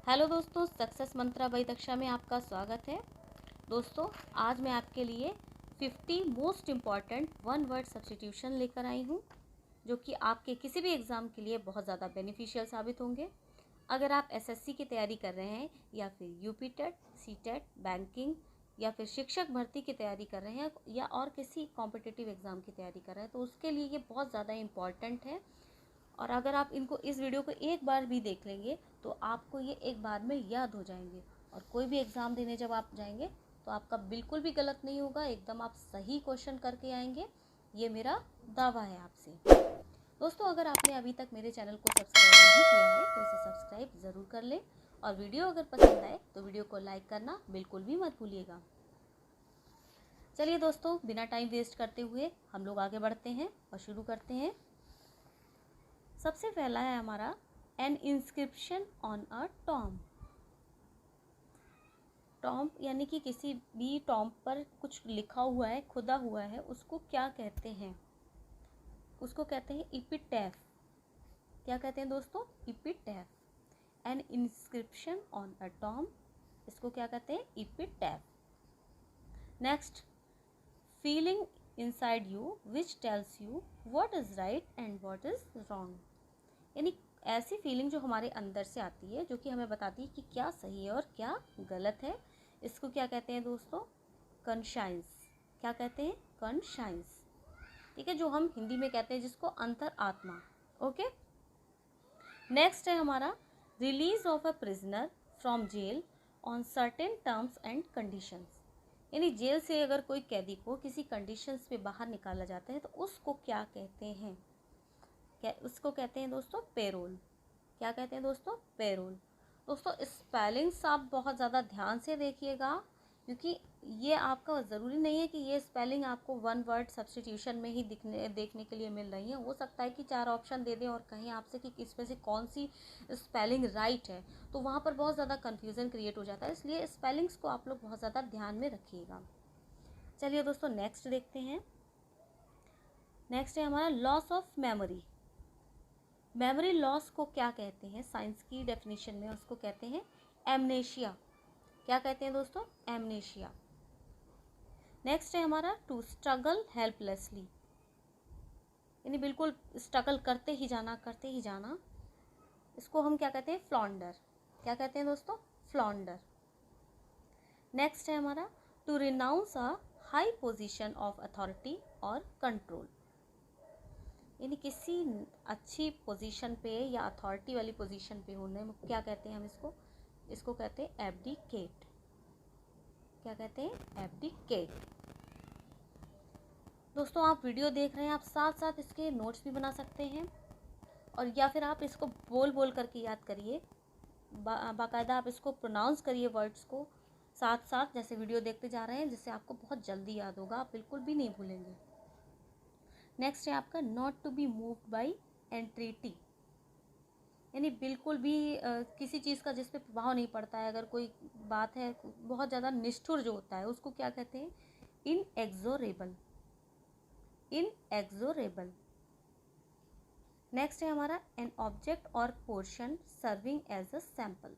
Hello दोस्तों, success Mantra by Daksha में आपका स्वागत है। दोस्तों, आज मैं आपके लिए 50 most important one word substitution लेकर आई हूँ, जो कि आपके किसी भी एग्ज़ाम के लिए बहुत ज़्यादा बेनिफिशियल साबित होंगे। अगर आप एसएससी की तैयारी कर रहे हैं या फिर UP TET, C TET, banking या फिर शिक्षक भर्ती की तैयारी कर रहे हैं या और किसी कॉम्पिटिटिव एग्ज़ाम की तैयारी कर रहे हैं, तो उसके लिए ये बहुत ज़्यादा इम्पॉर्टेंट है। और अगर आप इस वीडियो को एक बार भी देख लेंगे तो आपको ये एक बार में याद हो जाएंगे, और कोई भी एग्ज़ाम देने जब आप जाएंगे तो आपका बिल्कुल भी गलत नहीं होगा, एकदम आप सही क्वेश्चन करके आएंगे। ये मेरा दावा है आपसे। दोस्तों, अगर आपने अभी तक मेरे चैनल को सब्सक्राइब नहीं किया है तो इसे सब्सक्राइब ज़रूर कर लें, और वीडियो अगर पसंद आए तो वीडियो को लाइक करना बिल्कुल भी मत भूलिएगा। चलिए दोस्तों, बिना टाइम वेस्ट करते हुए हम लोग आगे बढ़ते हैं और शुरू करते हैं। सबसे पहला है हमारा N inscription on a tomb. Tomb यानी कि किसी भी टॉम्ब पर कुछ लिखा हुआ है, खुदा हुआ है, उसको क्या कहते हैं? उसको कहते हैं इपिटैफ। क्या कहते हैं दोस्तों? Epitaph. An inscription on a tomb, इसको क्या कहते हैं? Epitaph. Next, feeling inside you which tells you what is right and what is wrong. यानी ऐसी फीलिंग जो हमारे अंदर से आती है, जो कि हमें बताती है कि क्या सही है और क्या गलत है। इसको क्या कहते हैं दोस्तों? कॉन्शियस। क्या कहते हैं? कॉन्शियस। ठीक है, जो हम हिंदी में कहते हैं जिसको अंतर आत्मा। ओके। नेक्स्ट है हमारा release of a prisoner from jail on certain terms and conditions. यानी जेल से अगर कोई कैदी को किसी कंडीशंस पे बाहर निकाला जाता है तो उसको क्या कहते हैं? उसको कहते हैं दोस्तों पेरोल। क्या कहते हैं दोस्तों? पेरोल। दोस्तों, स्पेलिंग्स आप बहुत ज़्यादा ध्यान से देखिएगा, क्योंकि ये आपका ज़रूरी नहीं है कि ये स्पेलिंग आपको वन वर्ड सब्स्टिट्यूशन में ही देखने के लिए मिल रही है। हो सकता है कि 4 ऑप्शन दे दें और कहें आपसे कि इसमें से कौन सी स्पेलिंग राइट है, तो वहाँ पर बहुत ज़्यादा कन्फ्यूज़न क्रिएट हो जाता है। इसलिए स्पेलिंग्स को आप लोग बहुत ज़्यादा ध्यान में रखिएगा। चलिए दोस्तों, नेक्स्ट देखते हैं। नेक्स्ट है हमारा loss of memory. Memory loss को क्या कहते हैं? साइंस की डेफिनेशन में उसको कहते हैं एमनेशिया। क्या कहते हैं दोस्तों? एमनेशिया। नेक्स्ट है हमारा टू स्ट्रगल हेल्पलेसली, यानी बिल्कुल स्ट्रगल करते ही जाना, करते ही जाना। इसको हम क्या कहते हैं? फ्लॉन्डर। क्या कहते हैं दोस्तों? फ्लॉन्डर। नेक्स्ट है हमारा to renounce a high position of authority और कंट्रोल, यानी किसी अच्छी पोजीशन पे या अथॉरिटी वाली पोजीशन पे होने में क्या कहते हैं हम इसको कहते हैं एब्डिकेट। क्या कहते हैं? एब्डिकेट। दोस्तों, आप वीडियो देख रहे हैं, आप साथ साथ इसके नोट्स भी बना सकते हैं, और या फिर आप इसको बोल बोल करके याद करिए। बाकायदा आप इसको प्रोनाउंस करिए वर्ड्स को साथ साथ, जैसे वीडियो देखते जा रहे हैं, जिससे आपको बहुत जल्दी याद होगा, आप बिल्कुल भी नहीं भूलेंगे। नेक्स्ट है आपका not to be moved by entreaty, यानी बिल्कुल भी किसी चीज़ का जिस पे प्रभाव नहीं पड़ता है। अगर कोई बात है बहुत ज़्यादा निष्ठुर जो होता है, उसको क्या कहते हैं? इनएक्सोरेबल। इनएक्सोरेबल। नेक्स्ट है हमारा एन ऑब्जेक्ट और portion serving as a sample.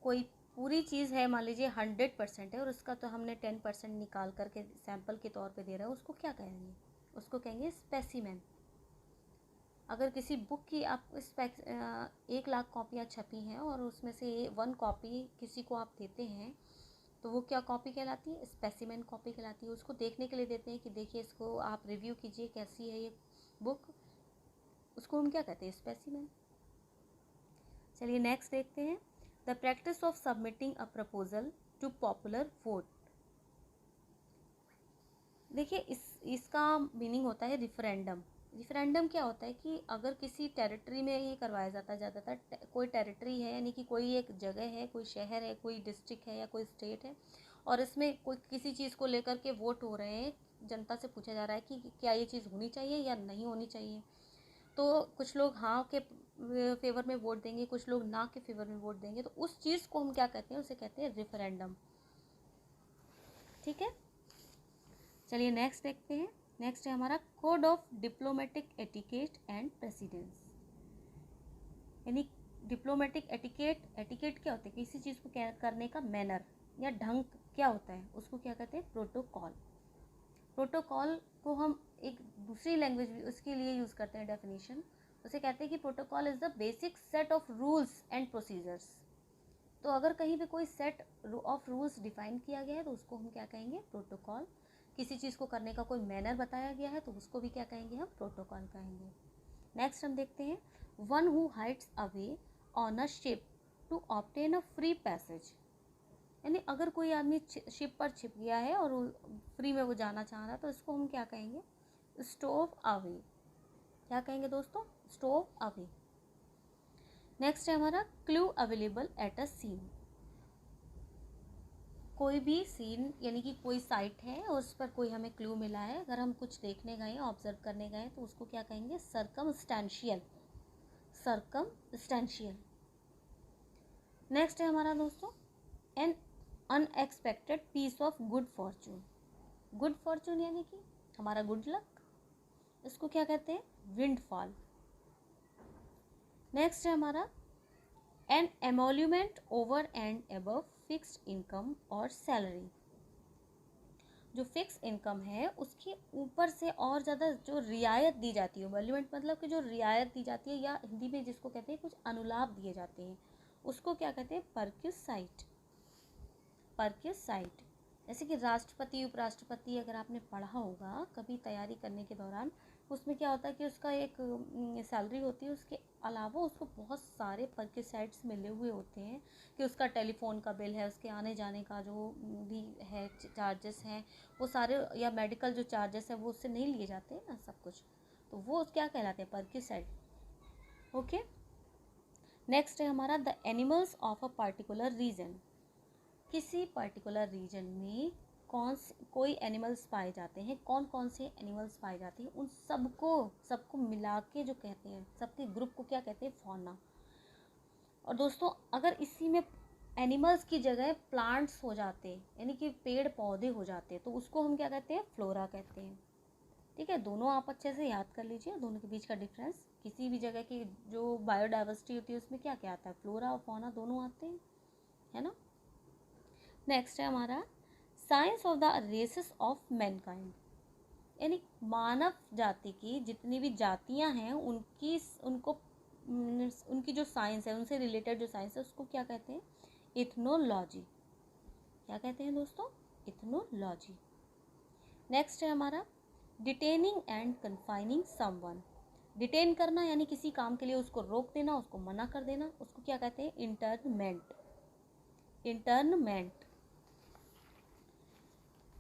कोई पूरी चीज़ है, मान लीजिए 100% है, और उसका तो हमने 10% निकाल करके सैम्पल के तौर पे दे रहे हैं, उसको क्या कहेंगे? उसको कहेंगे स्पेसिमेन। अगर किसी बुक की आप 1,00,000 कॉपियाँ छपी हैं और उसमें से 1 कॉपी किसी को आप देते हैं, तो वो क्या कॉपी कहलाती है? स्पेसिमेन कॉपी कहलाती है। उसको देखने के लिए देते हैं कि देखिए, इसको आप रिव्यू कीजिए कैसी है ये बुक। उसको हम क्या कहते हैं? स्पेसिमेन। चलिए नेक्स्ट देखते हैं। The practice of submitting a proposal to popular vote. देखिए, इसका मीनिंग होता है रिफरेंडम। रिफरेंडम क्या होता है कि अगर किसी टेरिटरी में ये करवाया जाता है, ज़्यादातर कोई टेरिटरी है, यानी कि कोई एक जगह है, कोई शहर है, कोई डिस्ट्रिक्ट है या कोई स्टेट है, और इसमें कोई किसी चीज़ को लेकर के वोट हो रहे हैं, जनता से पूछा जा रहा है कि क्या ये चीज़ होनी चाहिए या नहीं होनी चाहिए। तो कुछ लोग हाँ के फेवर में वोट देंगे, कुछ लोग ना के फेवर में वोट देंगे, तो उस चीज़ को हम क्या कहते हैं? उसे कहते हैं रेफरेंडम। ठीक है, चलिए नेक्स्ट देखते हैं। नेक्स्ट है हमारा code of diplomatic etiquette and precedence, यानी डिप्लोमेटिक एटिकेट, एटिकेट क्या होता है, किसी चीज़ को क्या करने का मैनर या ढंग क्या होता है, उसको क्या कहते हैं, प्रोटोकॉल। प्रोटोकॉल को हम एक दूसरी लैंग्वेज भी उसके लिए यूज़ करते हैं डेफिनेशन, उसे कहते हैं कि protocol is the basic set of rules and procedures. तो अगर कहीं पे कोई सेट ऑफ रूल्स डिफाइन किया गया है तो उसको हम क्या कहेंगे, प्रोटोकॉल। किसी चीज़ को करने का कोई मैनर बताया गया है तो उसको भी क्या कहेंगे, हम प्रोटोकॉल कहेंगे। नेक्स्ट हम देखते हैं, one who hides away on a ship to obtain a free passage. यानी अगर कोई आदमी शिप पर छिप गया है और फ्री में वो जाना चाह रहा है तो इसको हम क्या कहेंगे, स्टोव अवे। क्या कहेंगे दोस्तों, स्टोव अवे। नेक्स्ट है हमारा, clue available at a scene. कोई भी सीन यानी कि कोई साइट है और उस पर कोई हमें क्लू मिला है, अगर हम कुछ देखने गए, ऑब्जर्व करने गए तो उसको क्या कहेंगे, सर्कमस्टेंशियल, सर्कमस्टेंशियल। नेक्स्ट है हमारा दोस्तों, an unexpected piece of good fortune. Good fortune यानी कि हमारा गुड लक, इसको क्या कहते हैं, विंडफॉल। नेक्स्ट है हमारा, an emolument over and above fixed income और सैलरी। जो फिक्स इनकम है उसके ऊपर से और ज़्यादा जो रियायत दी जाती है, एमोल्यूमेंट मतलब कि जो रियायत दी जाती है या हिंदी में जिसको कहते हैं कुछ अनुलाभ दिए जाते हैं, उसको क्या कहते हैं, परक्यूसाइट, परक्यूसाइट। जैसे कि राष्ट्रपति उपराष्ट्रपति अगर आपने पढ़ा होगा कभी तैयारी करने के दौरान, उसमें क्या होता है कि उसका एक सैलरी होती है, उसके अलावा उसको बहुत सारे परक्यूसाइट्स मिले हुए होते हैं कि उसका टेलीफोन का बिल है, उसके आने जाने का जो भी है चार्जेस हैं वो सारे, या मेडिकल जो चार्जेस हैं वो उससे नहीं लिए जाते हैं ना सब कुछ, तो वो क्या कहलाते हैं, परक्यूसाइट। ओके। नेक्स्ट है हमारा, the animals of a particular region. किसी पर्टिकुलर रीजन में कोई एनिमल्स पाए जाते हैं, कौन कौन से एनिमल्स पाए जाते हैं, उन सबको मिला के जो कहते हैं, सबके ग्रुप को क्या कहते हैं, फौना। और दोस्तों अगर इसी में एनिमल्स की जगह प्लांट्स हो जाते, यानी कि पेड़ पौधे हो जाते, तो उसको हम क्या कहते हैं, फ्लोरा कहते हैं। ठीक है, दोनों आप अच्छे से याद कर लीजिए, दोनों के बीच का डिफरेंस। किसी भी जगह की जो बायोडाइवर्सिटी होती है उसमें क्या क्या आता है, फ्लोरा और फौना दोनों आते हैं, है ना। नेक्स्ट है हमारा, science of the races of mankind. यानी मानव जाति की जितनी भी जातियां हैं उनकी जो साइंस है, उनसे रिलेटेड जो साइंस है उसको क्या कहते हैं, इथनोलॉजी। क्या कहते हैं दोस्तों, इथनोलॉजी। नेक्स्ट है हमारा, detaining and confining someone. Detain करना यानी किसी काम के लिए उसको रोक देना, उसको मना कर देना, उसको क्या कहते हैं, इंटर्नमेंट, इंटर्नमेंट।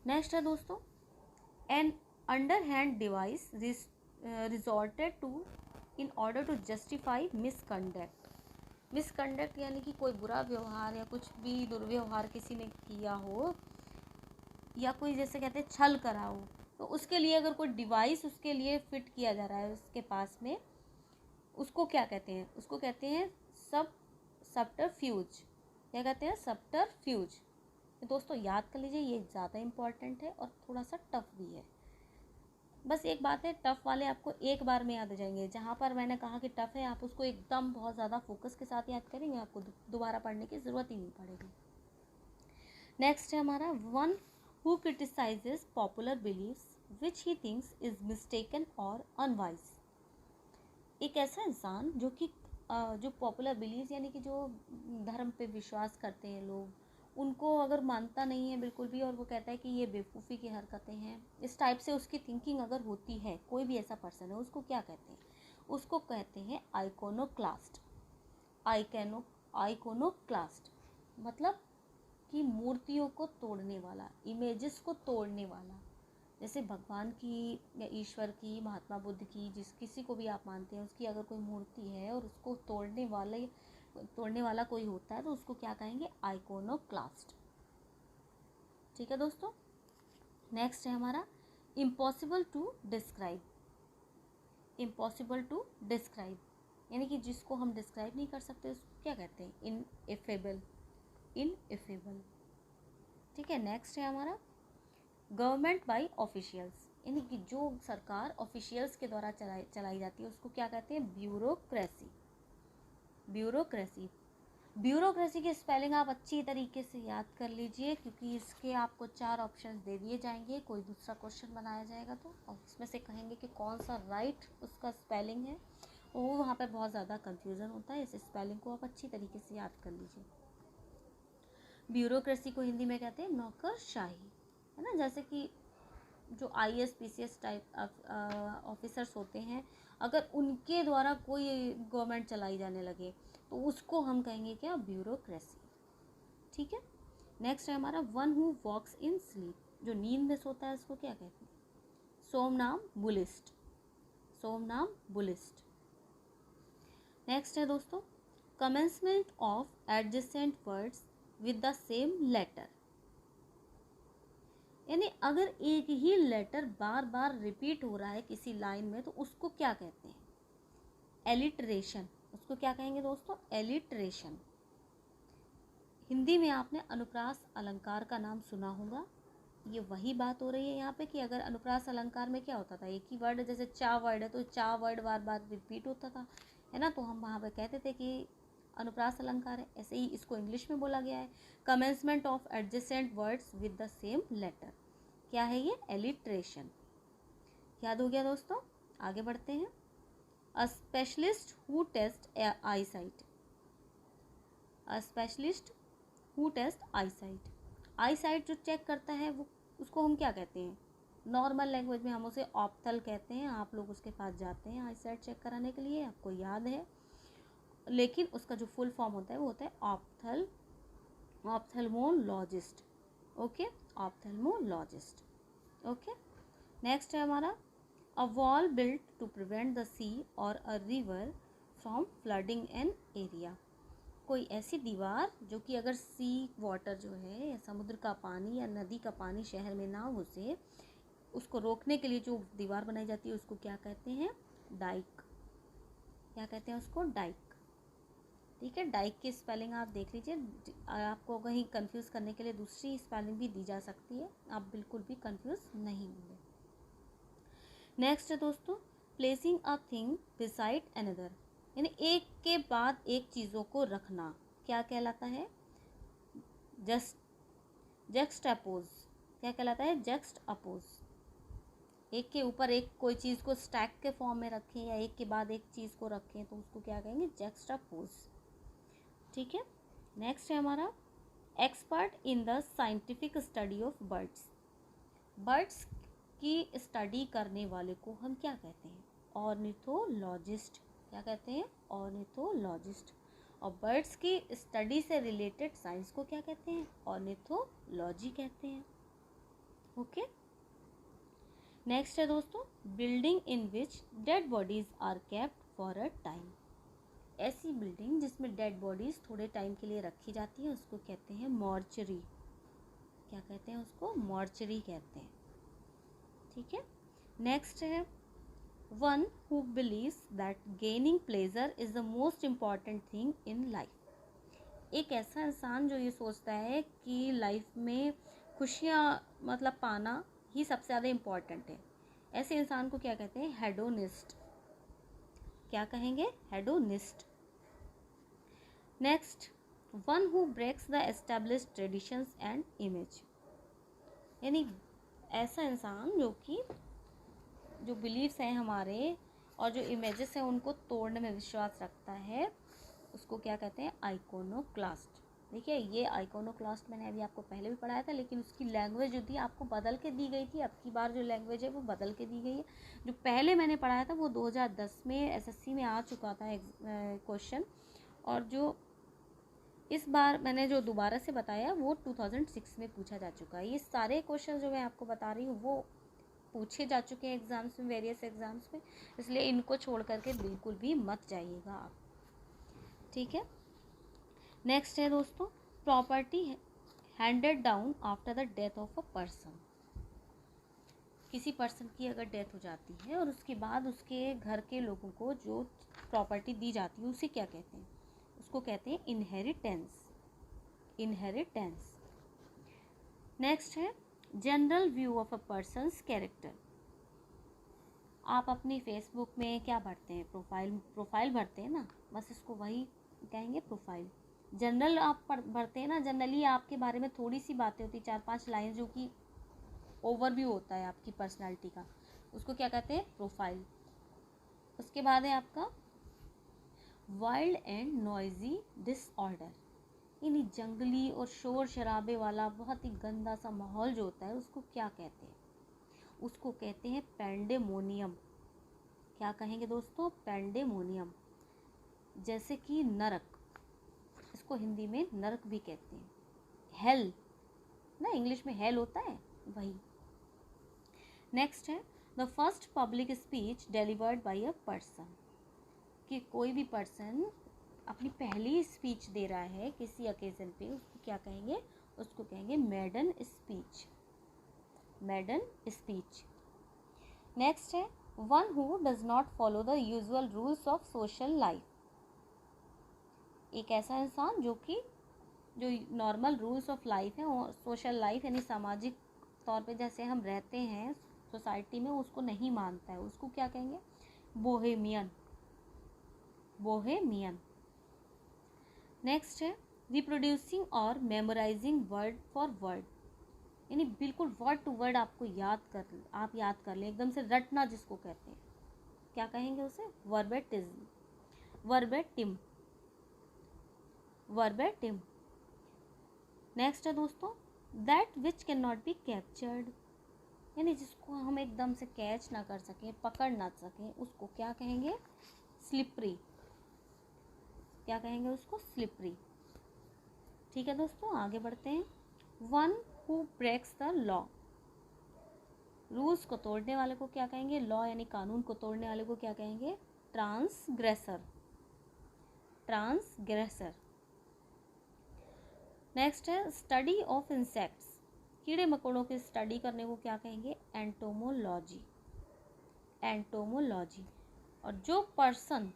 नेक्स्ट है दोस्तों, an underhand device resorted to in order to justify misconduct. Misconduct यानी कि कोई बुरा व्यवहार या कुछ भी दुर्व्यवहार किसी ने किया हो, या कोई जैसे कहते हैं छल करा हो, तो उसके लिए अगर कोई डिवाइस उसके लिए फिट किया जा रहा है उसके पास में, उसको क्या कहते हैं, उसको कहते हैं सबटरफ्यूज। क्या कहते हैं, सबटरफ्यूज। दोस्तों याद कर लीजिए, ये ज़्यादा इम्पॉर्टेंट है और थोड़ा सा टफ भी है। बस एक बात है, टफ वाले आपको एक बार में याद आ जाएंगे, जहाँ पर मैंने कहा कि टफ है आप उसको एकदम बहुत ज़्यादा फोकस के साथ याद करेंगे, आपको दोबारा पढ़ने की ज़रूरत ही नहीं पड़ेगी। नेक्स्ट है हमारा, one who criticises popular believes which he thinks is mistaken और अनवाइज। एक ऐसा इंसान जो कि जो पॉपुलर बिलीव्स यानी कि जो धर्म पे विश्वास करते हैं लोग, उनको अगर मानता नहीं है बिल्कुल भी और वो कहता है कि ये बेवकूफ़ी की हरकतें हैं, इस टाइप से उसकी थिंकिंग अगर होती है, कोई भी ऐसा पर्सन है, उसको क्या कहते हैं, उसको कहते हैं आइकोनोक्लास्ट। आइकोनोक्लास्ट मतलब कि मूर्तियों को तोड़ने वाला, इमेजेस को तोड़ने वाला। जैसे भगवान की या ईश्वर की, महात्मा बुद्ध की, जिस किसी को भी आप मानते हैं, उसकी अगर कोई मूर्ति है और उसको तोड़ने वाला कोई होता है तो उसको क्या कहेंगे, आइकोनोक्लास्ट। ठीक है दोस्तों। नेक्स्ट है हमारा, impossible to describe. Impossible to describe यानी कि जिसको हम डिस्क्राइब नहीं कर सकते उसको क्या कहते हैं, इनएफेबल, इनएफेबल। ठीक है। नेक्स्ट है हमारा, गवर्नमेंट बाय ऑफिशियल्स यानी कि जो सरकार ऑफिशियल्स के द्वारा चलाई जाती है उसको क्या कहते हैं, ब्यूरोक्रेसी, ब्यूरोक्रेसी। ब्यूरोक्रेसी की स्पेलिंग आप अच्छी तरीके से याद कर लीजिए, क्योंकि इसके आपको 4 ऑप्शंस दे दिए जाएंगे, कोई दूसरा क्वेश्चन बनाया जाएगा तो, और उसमें से कहेंगे कि कौन सा राइट उसका स्पेलिंग है, वो वहाँ पे बहुत ज़्यादा कंफ्यूजन होता है। इस स्पेलिंग को आप अच्छी तरीके से याद कर लीजिए। ब्यूरोक्रेसी को हिंदी में कहते हैं नौकरशाही, है ना। जैसे कि जो IAS PCS टाइप ऑफिसर्स होते हैं, अगर उनके द्वारा कोई गवर्नमेंट चलाई जाने लगे तो उसको हम कहेंगे क्या, ब्यूरोक्रेसी। ठीक है। नेक्स्ट है हमारा one who walks in sleep, जो नींद में सोता है उसको क्या कहते हैं, सोमनाम बुलिस्ट, सोमनाम बुलिस्ट। नेक्स्ट है दोस्तों commencement of adjacent words with the same letter, यानी अगर एक ही लेटर बार बार रिपीट हो रहा है किसी लाइन में तो उसको क्या कहते हैं, एलिट्रेशन। उसको क्या कहेंगे दोस्तों, एलिट्रेशन। हिंदी में आपने अनुप्रास अलंकार का नाम सुना होगा। ये वही बात हो रही है यहाँ पे कि अगर अनुप्रास अलंकार में क्या होता था, एक ही वर्ड, जैसे चा वर्ड है तो चा वर्ड बार बार रिपीट होता था, है ना, तो हम वहाँ पे कहते थे कि अनुप्रास अलंकार है। ऐसे ही इसको इंग्लिश में बोला गया है, commencement of adjacent words with the same letter, क्या है ये, एलिट्रेशन। याद हो गया दोस्तों, आगे बढ़ते हैं। A specialist who test eye sight, a specialist who test eye sight, eye sight जो चेक करता है वो, उसको हम क्या कहते हैं, नॉर्मल लैंग्वेज में हम उसे ऑप्थल कहते हैं। आप लोग उसके पास जाते हैं आई साइट चेक कराने के लिए, आपको याद है, लेकिन उसका जो फुल फॉर्म होता है वो होता है ophthal, ophthalmologist. Okay, ophthalmologist. Okay. Next है हमारा a wall built to prevent the sea or a river from flooding an area, कोई ऐसी दीवार जो कि अगर सी वाटर जो है या समुद्र का पानी या नदी का पानी शहर में ना घुसे, उसको रोकने के लिए जो दीवार बनाई जाती है उसको क्या कहते हैं, डाइक। क्या कहते हैं उसको, डाइक। ठीक है, डाइक की स्पेलिंग आप देख लीजिए, आपको कहीं कंफ्यूज करने के लिए दूसरी स्पेलिंग भी दी जा सकती है, आप बिल्कुल भी कंफ्यूज नहीं होंगे। नेक्स्ट है दोस्तों placing a thing beside another, यानी एक के बाद एक चीज़ों को रखना, क्या कहलाता है, जक्सटापोज। क्या कहलाता है, जक्स्ट अपोज। एक के ऊपर एक कोई चीज़ को स्टैक के फॉर्म में रखें या एक के बाद एक चीज़ को रखें तो उसको क्या कहेंगे, जक्सटापोज। ठीक है। नेक्स्ट है हमारा expert in the scientific study of birds, birds की स्टडी करने वाले को हम क्या कहते हैं, ऑर्निथोलॉजिस्ट। क्या कहते हैं, ऑर्निथोलॉजिस्ट। और बर्ड्स की स्टडी से रिलेटेड साइंस को क्या कहते हैं, ऑर्निथोलॉजी कहते हैं। ओके। नेक्स्ट है दोस्तों building in which dead bodies are kept for a time, ऐसी बिल्डिंग जिसमें डेड बॉडीज थोड़े टाइम के लिए रखी जाती है उसको कहते हैं मॉर्चरी। क्या कहते हैं उसको, मॉर्चरी कहते हैं। ठीक है। नेक्स्ट है one who believes that gaining pleasure is the most important thing in life, एक ऐसा इंसान जो ये सोचता है कि लाइफ में खुशियाँ मतलब पाना ही सबसे ज़्यादा इम्पॉर्टेंट है, ऐसे इंसान को क्या कहते हैं, हेडोनिस्ट। क्या कहेंगे, hedonist. Next one who breaks the established traditions and image, यानी ऐसा इंसान जो कि जो बिलीव्स हैं हमारे और जो इमेजेस हैं उनको तोड़ने में विश्वास रखता है, उसको क्या कहते हैं, आइकोनोक्लास्ट। देखिए ये आइकोनोक्लास्ट मैंने अभी आपको पहले भी पढ़ाया था, लेकिन उसकी लैंग्वेज जो थी आपको बदल के दी गई थी, अब की बार जो लैंग्वेज है वो बदल के दी गई है। जो पहले मैंने पढ़ाया था वो 2010 में एसएससी में आ चुका था क्वेश्चन, और जो इस बार मैंने जो दोबारा से बताया वो 2006 में पूछा जा चुका है। ये सारे क्वेश्चन जो मैं आपको बता रही हूँ वो पूछे जा चुके हैं एग्ज़ाम्स में, वेरियस एग्ज़ाम्स में, इसलिए इनको छोड़ करके बिल्कुल भी मत जाइएगा आप। ठीक है। नेक्स्ट है दोस्तों property handed down after the death of a person, किसी पर्सन की अगर डेथ हो जाती है और उसके बाद उसके घर के लोगों को जो प्रॉपर्टी दी जाती है उसे क्या कहते हैं, उसको कहते हैं इनहेरिटेंस, इनहेरिटेंस। नेक्स्ट है general view of a person's character, आप अपनी फेसबुक में क्या भरते हैं, प्रोफाइल भरते हैं ना, बस इसको वही कहेंगे प्रोफाइल। जनरल आप पढ़ते हैं ना, जनरली आपके बारे में थोड़ी सी बातें होती, 4-5 लाइन, जो कि ओवरव्यू होता है आपकी पर्सनालिटी का, उसको क्या कहते हैं, प्रोफाइल। उसके बाद है आपका वाइल्ड एंड नॉइजी डिसऑर्डर, यानी जंगली और शोर शराबे वाला बहुत ही गंदा सा माहौल जो होता है उसको क्या कहते हैं, उसको कहते हैं पैंडेमोनियम। क्या कहेंगे दोस्तों, पैंडेमोनियम। जैसे कि नरक, इसको हिंदी में नरक भी कहते हैं, हेल ना, इंग्लिश में हेल होता है वही। नेक्स्ट है the first public speech delivered by a person, कि कोई भी पर्सन अपनी पहली स्पीच दे रहा है किसी ओकेजन पे, उसको क्या कहेंगे, उसको कहेंगे maiden speech, maiden speech. Next है one who does not follow the usual rules of social life, एक ऐसा इंसान जो नॉर्मल रूल्स ऑफ लाइफ है, और सोशल लाइफ यानी सामाजिक तौर पे जैसे हम रहते हैं सोसाइटी में, उसको नहीं मानता है, उसको क्या कहेंगे, बोहेमियन, बोहेमियन। नेक्स्ट है रिप्रोड्यूसिंग और मेमोराइजिंग वर्ड फॉर वर्ड, यानी बिल्कुल वर्ड टू वर्ड आपको आप याद कर लें, एकदम से रटना जिसको कहते हैं, क्या कहेंगे उसे, वर्बेटिज्म, वर्बेटिम, वर्बेटिम। नेक्स्ट है दोस्तों that which can not be captured, यानी जिसको हम एकदम से कैच ना कर सकें, पकड़ ना सकें, उसको क्या कहेंगे, स्लिपरी, क्या कहेंगे उसको, स्लिपरी। ठीक है दोस्तों, आगे बढ़ते हैं। One who breaks the law, rules को तोड़ने वाले को क्या कहेंगे, लॉ यानी कानून को तोड़ने वाले को क्या कहेंगे, ट्रांसग्रेसर, ट्रांसग्रेसर। नेक्स्ट है स्टडी ऑफ इंसेक्ट्स, कीड़े मकोड़ों की स्टडी करने को क्या कहेंगे, एंटोमोलॉजी, एंटोमोलॉजी। और जो पर्सन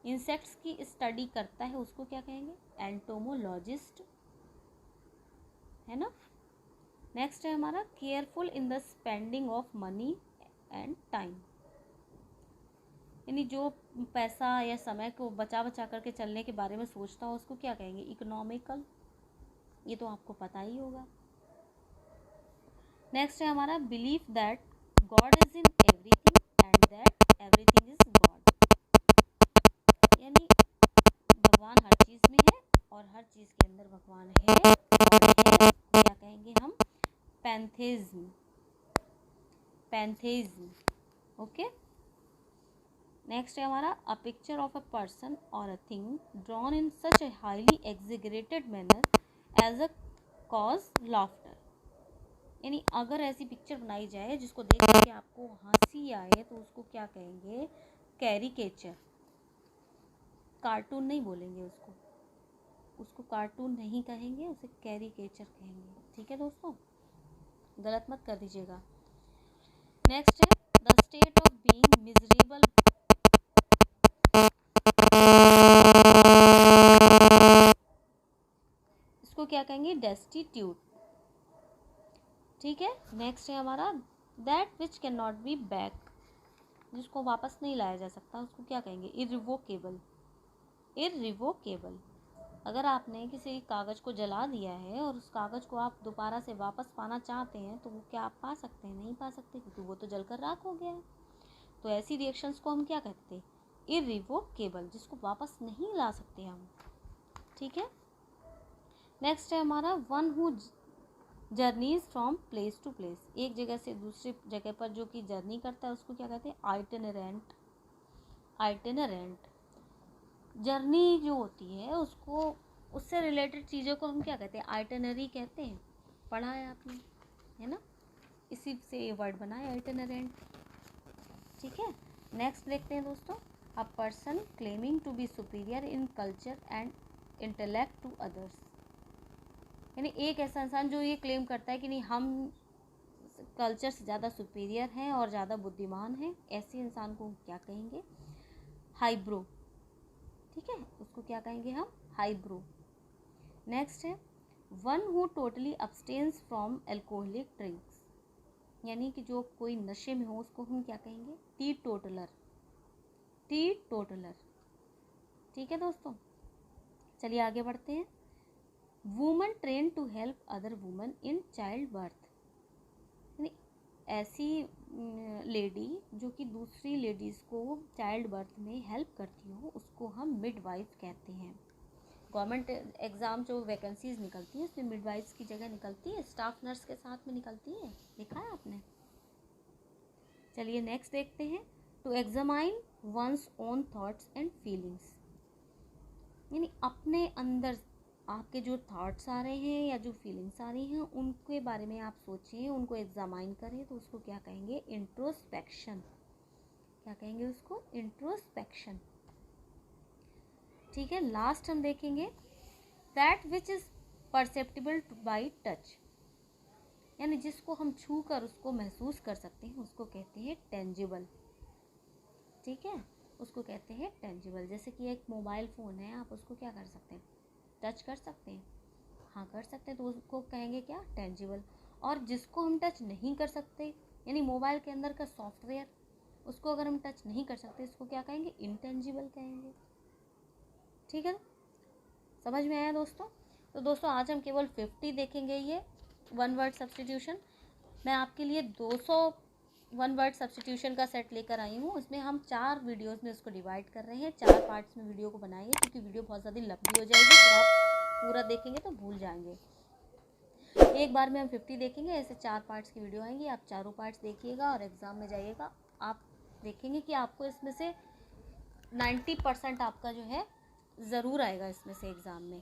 इंसेक्ट्स की स्टडी करता है उसको क्या कहेंगे, एंटोमोलॉजिस्ट, है ना। नेक्स्ट है हमारा careful in the spending of money and time, यानी जो पैसा या समय को बचा बचा करके चलने के बारे में सोचता हो उसको क्या कहेंगे, इकोनॉमिकल, ये तो आपको पता ही होगा। नेक्स्ट है हमारा believe that God is in everything and that everything is God, यानी भगवान हर चीज़ में है और हर चीज़ के अंदर भगवान है, गॉड है, क्या कहेंगे हम, पैंथेइज्म, पैंथेइज्म। ओके। नेक्स्ट है हमारा a picture of a person or a thing drawn in such a highly exaggerated manner as a cause laughter, यानी अगर ऐसी पिक्चर बनाई जाए जिसको देख करके आपको हंसी आए तो उसको क्या कहेंगे, कैरिकेचर, कार्टून नहीं बोलेंगे उसको, उसको कार्टून नहीं कहेंगे, उसे कैरिकेचर कहेंगे। ठीक है दोस्तों, गलत मत कर दीजिएगा। नेक्स्ट है the state of being miserable, इसको क्या कहेंगे, डेस्टिट्यूट। ठीक है। नेक्स्ट है हमारा that which can not be back, जिसको वापस नहीं लाया जा सकता उसको क्या कहेंगे, इरिवोकेबल, इरिवोकेबल। अगर आपने किसी कागज़ को जला दिया है और उस कागज़ को आप दोबारा से वापस पाना चाहते हैं तो वो क्या आप पा सकते हैं, नहीं पा सकते, क्योंकि वो तो जलकर राख हो गया है। तो ऐसी रिएक्शंस को हम क्या कहते हैं, इरिवोकेबल, जिसको वापस नहीं ला सकते हम। ठीक है। नेक्स्ट है हमारा one who journeys from place to place, एक जगह से दूसरी जगह पर जो कि जर्नी करता है उसको क्या कहते हैं, आइटिनरेंट, आइटिनरेंट। जर्नी जो होती है उसको, उससे रिलेटेड चीज़ों को हम क्या कहते हैं, आइटिनरी कहते हैं, पढ़ा है आपने, है ना, इसी से ये वर्ड बना है आइटिनरेंट। ठीक है। नेक्स्ट देखते हैं दोस्तों a person claiming to be superior in culture and intellect to others, यानी एक ऐसा इंसान जो ये क्लेम करता है कि नहीं हम कल्चर से ज़्यादा सुपीरियर हैं और ज़्यादा बुद्धिमान हैं, ऐसे इंसान को क्या कहेंगे, हाइब्रो। ठीक है, उसको क्या कहेंगे हम, हाइब्रो। नेक्स्ट है one who totally abstains from alcoholic drinks, यानी कि जो कोई नशे में हो उसको हम क्या कहेंगे, टी टोटलर, टी टोटलर। ठीक है दोस्तों, चलिए आगे बढ़ते हैं। Woman train to help other woman in child birth, यानी ऐसी लेडी जो कि दूसरी लेडीज़ को चाइल्ड बर्थ में हेल्प करती हो, उसको हम मिडवाइफ कहते हैं। गवर्नमेंट एग्ज़ाम जो वैकेंसीज निकलती है उसमें मिडवाइफ्स की जगह निकलती है, स्टाफ नर्स के साथ में निकलती है, देखा है आपने। चलिए नेक्स्ट देखते हैं। To examine one's own thoughts and feelings, यानी अपने अंदर आपके जो थॉट्स आ रहे हैं या जो फीलिंग्स आ रही हैं उनके बारे में आप सोचिए, उनको एग्जामाइन करें, तो उसको क्या कहेंगे? इंट्रोस्पेक्शन। क्या कहेंगे उसको? इंट्रोस्पेक्शन। ठीक है, लास्ट हम देखेंगे that which is perceptible by touch, यानी जिसको हम छू कर उसको महसूस कर सकते हैं उसको कहते हैं टेंजिबल। ठीक है, उसको कहते हैं टेंजिबल। जैसे कि एक मोबाइल फ़ोन है, आप उसको क्या कर सकते हैं? टच कर सकते हैं, हाँ कर सकते हैं, तो उसको कहेंगे क्या? टेंजिबल। और जिसको हम टच नहीं कर सकते, यानी मोबाइल के अंदर का सॉफ्टवेयर, उसको अगर हम टच नहीं कर सकते इसको क्या कहेंगे? इंटेंजिबल कहेंगे। ठीक है, समझ में आया दोस्तों? तो दोस्तों आज हम केवल 50 देखेंगे, ये वन वर्ड सब्स्टिट्यूशन। मैं आपके लिए 200 वन वर्ड सब्स्टिट्यूशन का सेट लेकर आई हूँ। उसमें हम 4 वीडियोस में उसको डिवाइड कर रहे हैं, 4 पार्ट्स में वीडियो को बनाएंगे, क्योंकि वीडियो बहुत ज़्यादा लंबी हो जाएगी, फिर आप पूरा देखेंगे तो भूल जाएंगे। एक बार में हम 50 देखेंगे, ऐसे 4 पार्ट्स की वीडियो आएंगी, आप चारों पार्ट्स देखिएगा और एग्ज़ाम में जाइएगा, आप देखेंगे कि आपको इसमें से 90% आपका जो है ज़रूर आएगा इसमें से एग्ज़ाम में।